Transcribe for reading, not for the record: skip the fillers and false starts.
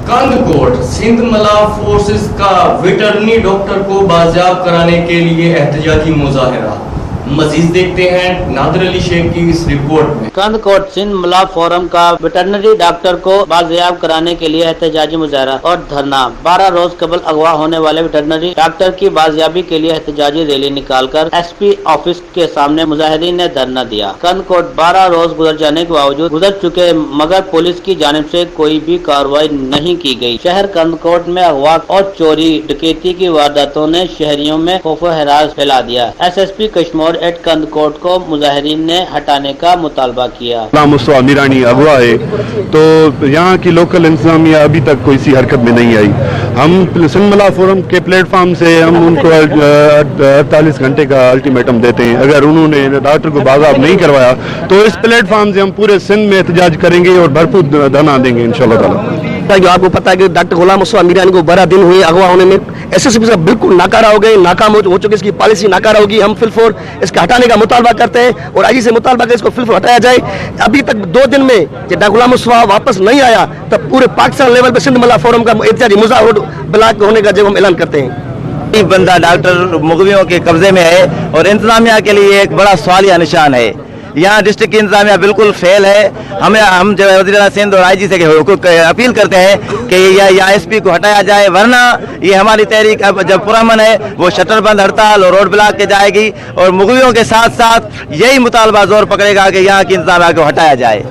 कंदकोट सिंध मला फोर्सेस का veterinary doctor को बाजियाब कराने के लिए एहतजाजी मुजाहिरा। मजीद देखते हैं नादिर अली शेख की इस रिपोर्ट में। कंदकोट सिंध मला फोरम का वेटरनरी डॉक्टर को बाजियाब कराने के लिए एहतजाजी मुजाहिरा और धरना। 12 रोज कबल अगवा होने वाले वेटरनरी डॉक्टर की बाजियाबी के लिए एहतजाजी रैली निकालकर एसपी ऑफिस के सामने मुजाहिरीन ने धरना दिया। कंदकोट 12 रोज गुजर जाने के बावजूद गुजर चुके मगर पुलिस की जानिब से कोई भी कार्रवाई नहीं की गई। शहर कंदकोट में अगवा और चोरी डकैती की वारदातों ने शहरियों में खौफ हरास फैला दिया। एसएसपी कश्मीर एट कंदकोट को मुजाहिरीन ने हटाने का मुतालबा किया। मुस्तफा मीरानी अगवा है, तो यहाँ की लोकल इंतजामिया अभी तक कोई सी हरकत में नहीं आई। हम सिंध मला फोरम के प्लेटफॉर्म से हम उनको 48 घंटे का अल्टीमेटम देते हैं। अगर उन्होंने डॉक्टर को बाज़ाब नहीं करवाया तो इस प्लेटफॉर्म से हम पूरे सिंध में एहतजाज करेंगे और भरपूर धरना देंगे इंशाअल्लाह ताला। जो आपको पता है कि डॉक्टर गुलाम मुस्तफा मीरानी को 12 दिन हुए अगवा होने में। एसएसपी साहब बिल्कुल नाकारा हो गए, नाकाम हो चुकी, इसकी पॉलिसी नाकारा होगी। हम फिलफोर इसका हटाने का मुतालबा करते हैं और आईजी से मुतालबा कर इसको फिलफोर हटाया जाए। अभी तक 2 दिन में डॉक्टर गुलाम मुस्तफा वापस नहीं आया तब पूरे पाकिस्तान लेवल पे सिंध मला फोरम का एहतजाजी मुजाहिरा ब्लॉक होने का जब हम ऐलान करते हैं। बंदा डॉक्टर मुगवियों के कब्जे में है और इंतजामिया के लिए एक बड़ा सवालिया निशान है। यहाँ डिस्ट्रिक्ट की इंतजामिया बिल्कुल फेल है। हम जो वज़ीर सिंध और आईजी से अपील करते हैं कि या एसपी को हटाया जाए, वरना ये हमारी तहरीक अब जब पुरअमन है वो शटर बंद हड़ताल और रोड ब्लॉक के जाएगी और मुगवियों के साथ साथ यही मुतालबा जोर पकड़ेगा कि यहाँ की इंतजामिया को हटाया जाए।